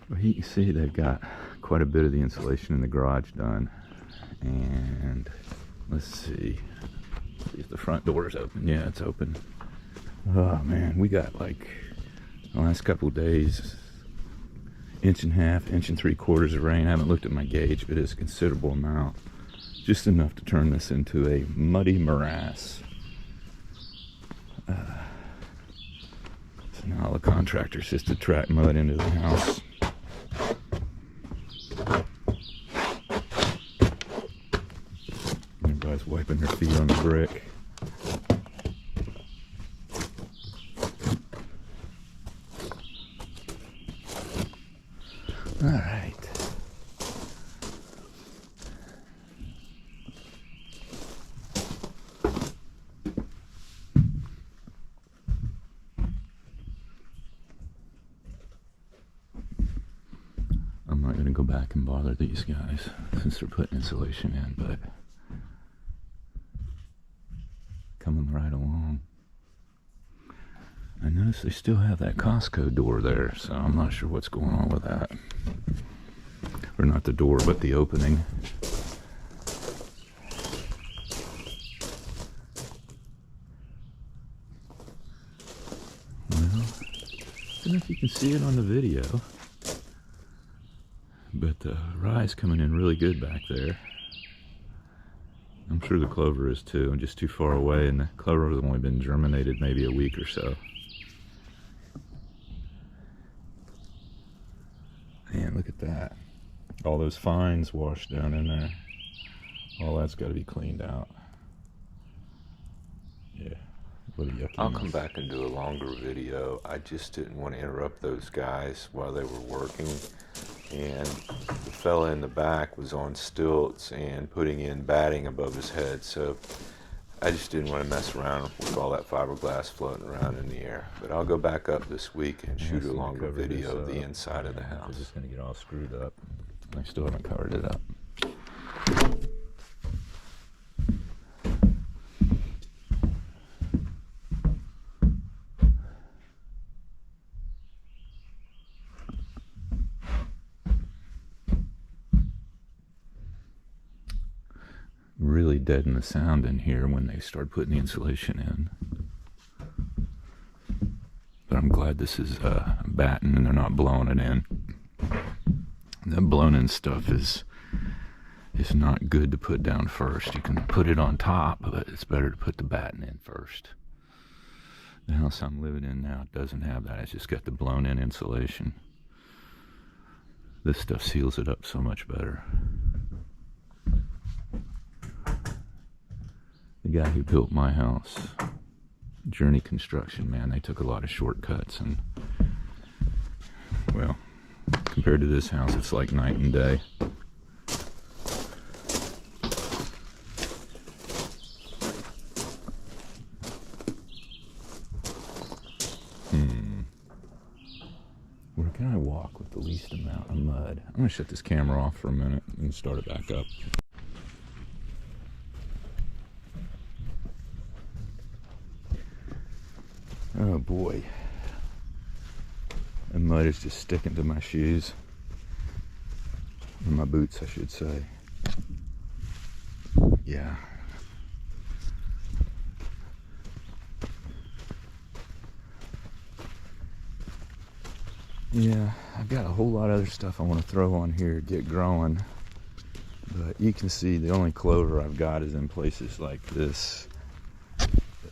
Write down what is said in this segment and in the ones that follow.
Well, you can see they've got quite a bit of the insulation in the garage done. And let's see if the front door is open. Yeah, it's open. Oh man, we got like the last couple of days, 1.5 inches, 1 3/4 of rain. I haven't looked at my gauge, but it's a considerable amount. Just enough to turn this into a muddy morass. So now the contractor's just to track mud into the house. Everybody's wiping their feet on the brick. All right. I'm not going to go back and bother these guys since they're putting insulation in, but coming right along. I notice they still have that Costco door there, so I'm not sure what's going on with that. Or not the door, but the opening. Well, I don't know if you can see it on the video, but the rye's coming in really good back there. I'm sure the clover is too. I'm just too far away, and the clover has only been germinated maybe a week or so. Man, look at that. All those fines washed down in there. All that's got to be cleaned out. Yeah. What a yucky I'll mess. come back and do a longer video. I just didn't want to interrupt those guys while they were working. And the fella in the back was on stilts and putting in batting above his head. So I just didn't want to mess around with all that fiberglass floating around in the air. But I'll go back up this week and shoot a longer video of the inside of the house. It's just going to get all screwed up. I still haven't covered it up. Really deaden the sound in here when they start putting the insulation in. But I'm glad this is batten and they're not blowing it in. The blown in stuff is not good to put down first. You can put it on top, but it's better to put the batten in first. The house I'm living in now doesn't have that. It's just got the blown in insulation. This stuff seals it up so much better. The guy who built my house, Journey Construction, man, they took a lot of shortcuts, and well, compared to this house, it's like night and day. Where can I walk with the least amount of mud? I'm gonna shut this camera off for a minute and start it back up. Oh boy, the mud is just sticking to my shoes, or my boots I should say. Yeah. Yeah, I've got a whole lot of other stuff I want to throw on here, get growing, but you can see the only clover I've got is in places like this.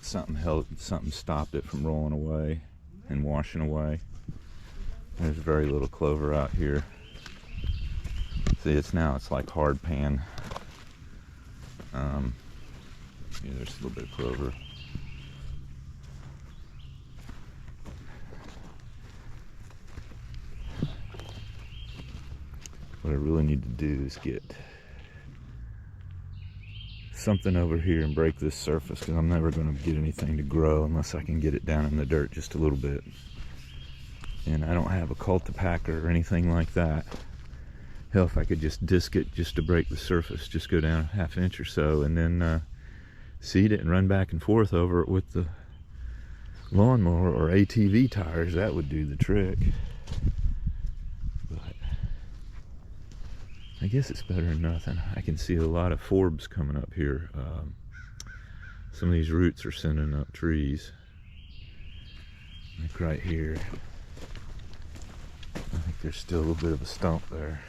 Something stopped it from rolling away and washing away. There's very little clover out here. See, it's like hard pan. Yeah, there's a little bit of clover. What I really need to do is get something over here and break this surface, because I'm never going to get anything to grow unless I can get it down in the dirt just a little bit. And I don't have a cultipacker or anything like that. Hell, if I could just disc it just to break the surface, just go down a ½ inch or so, and then seed it and run back and forth over it with the lawnmower or ATV tires, that would do the trick. But I guess it's better than nothing. I can see a lot of forbs coming up here. Some of these roots are sending up trees. Like right here. I think there's still a little bit of a stump there.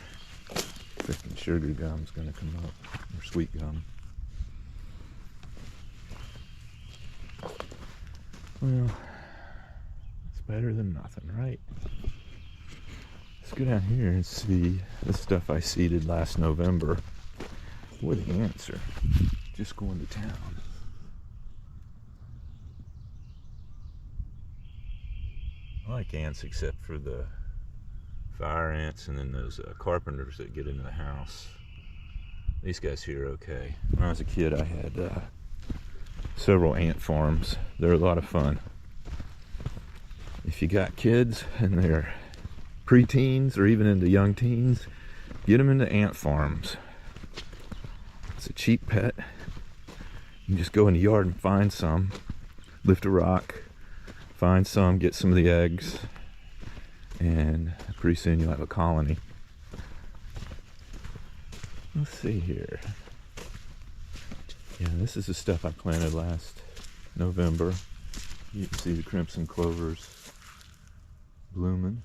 Freaking sugar gum's gonna come up, or sweet gum. Well, it's better than nothing, right? Let's go down here and see the stuff I seeded last November. Boy, the ants are just going to town. I like ants except for the fire ants and then those carpenters that get into the house. These guys here are okay. When I was a kid, I had several ant farms. They're a lot of fun. If you got kids and they're preteens or even into young teens, get them into ant farms. It's a cheap pet. You can just go in the yard and find some, lift a rock, find some, get some of the eggs, and pretty soon you'll have a colony. Let's see here. Yeah, this is the stuff I planted last November. You can see the crimson clovers blooming.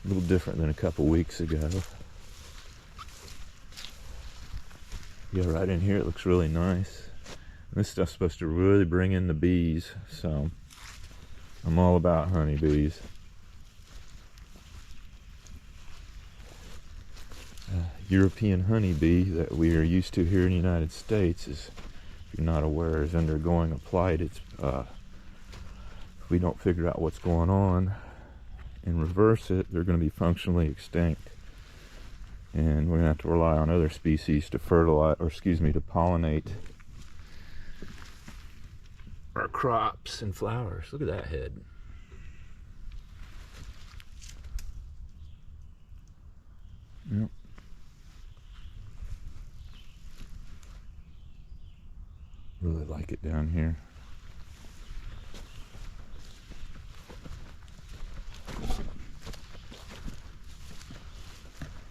A little different than a couple weeks ago. Yeah, right in here it looks really nice. And this stuff's supposed to really bring in the bees, so I'm all about honeybees. European honeybee that we are used to here in the United States is, if you're not aware, is undergoing a plight. It's if we don't figure out what's going on and reverse it, they're going to be functionally extinct, and we're going to have to rely on other species to fertilize, or excuse me, to pollinate our crops and flowers. Look at that head. Yep. Really like it down here.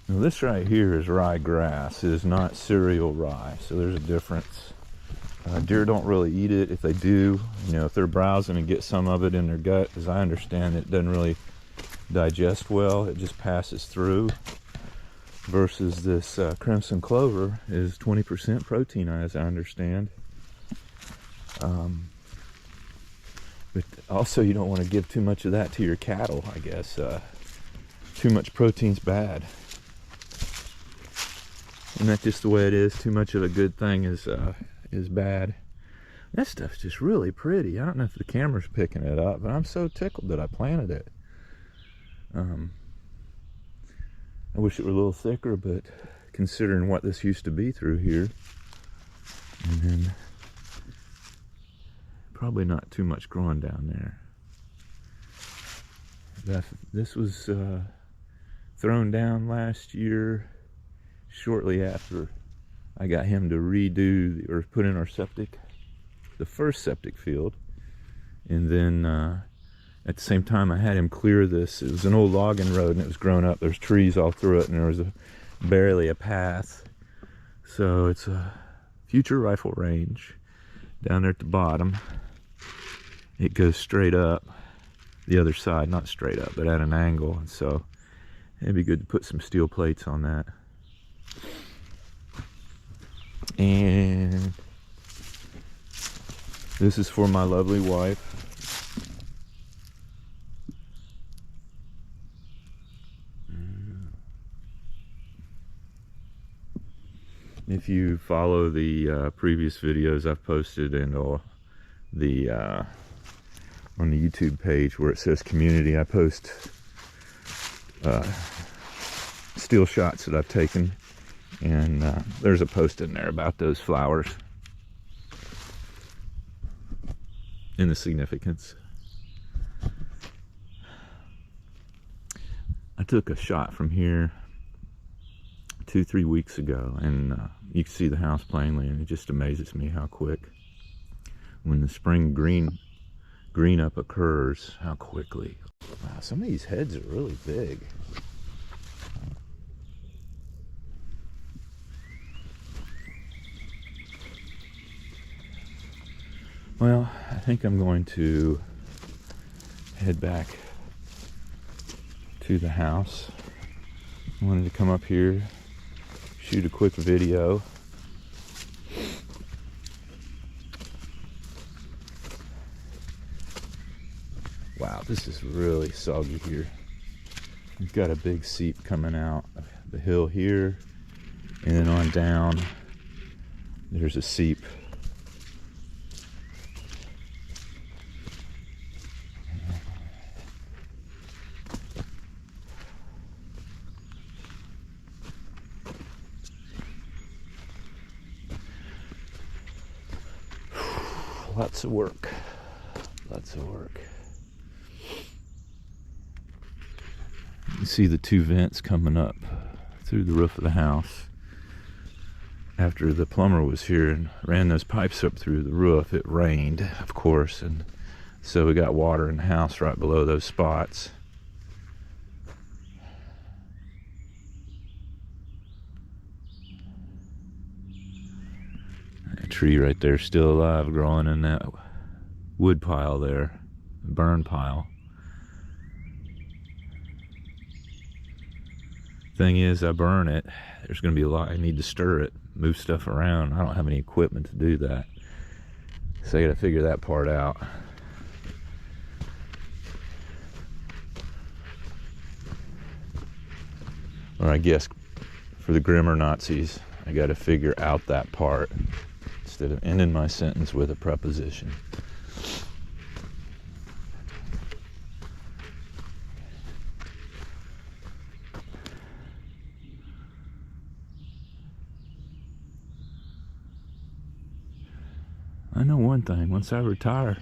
Now this right here is ryegrass. It is not cereal rye, so there's a difference. Deer don't really eat it. If they do, you know, if they're browsing and get some of it in their gut, as I understand it, doesn't really digest well. It just passes through. Versus this crimson clover is 20% protein, as I understand. But also you don't want to give too much of that to your cattle, I guess. Too much protein's bad. Isn't that just the way it is? Too much of a good thing is bad. That stuff's just really pretty. I don't know if the camera's picking it up, but I'm so tickled that I planted it. I wish it were a little thicker, but considering what this used to be through here, and then probably not too much growing down there. This was thrown down last year, shortly after I got him to redo or put in our septic, the first septic field, and then at the same time I had him clear this. It was an old logging road and it was grown up. There's trees all through it and there was barely a path. So it's a future rifle range. Down there at the bottom, it goes straight up the other side, not straight up, but at an angle. And so it'd be good to put some steel plates on that. And this is for my lovely wife. If you follow the previous videos I've posted and on the YouTube page where it says community, I post still shots that I've taken, and there's a post in there about those flowers and the significance. I took a shot from here 2-3 weeks ago, and you can see the house plainly, and it just amazes me how quick, when the spring green green up occurs, how quickly. Wow, some of these heads are really big. Well, I think I'm going to head back to the house. I wanted to come up here, shoot a quick video. Wow, this is really soggy here. We've got a big seep coming out the hill here, and then on down, there's a seep. Lots of work. Lots of work. You see the two vents coming up through the roof of the house. After the plumber was here and ran those pipes up through the roof, it rained, of course, and so we got water in the house right below those spots. That tree right there still alive, growing in that wood pile there, burn pile. Thing is, I burn it, there's going to be a lot, I need to stir it, move stuff around. I don't have any equipment to do that, so I got to figure that part out. Or I guess for the Grimmer Nazis, I got to figure out that part instead of ending my sentence with a preposition. I know one thing, once I retire,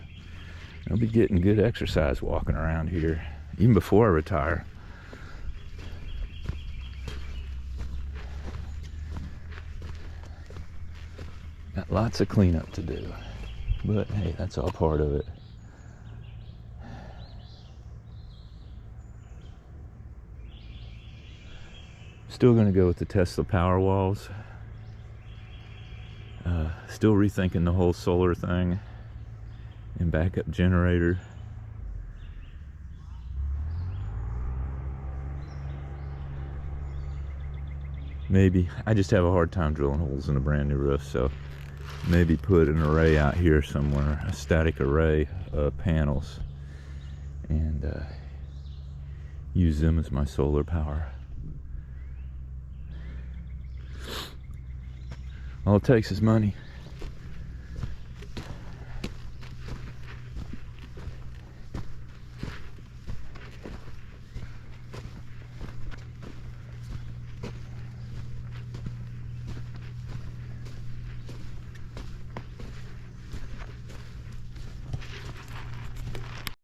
I'll be getting good exercise walking around here, even before I retire. Got lots of cleanup to do, but hey, that's all part of it. Still gonna go with the Tesla Powerwalls. Still rethinking the whole solar thing and backup generator. Maybe, I just have a hard time drilling holes in a brand new roof, so maybe put an array out here somewhere, a static array of panels, and use them as my solar power. All it takes is money.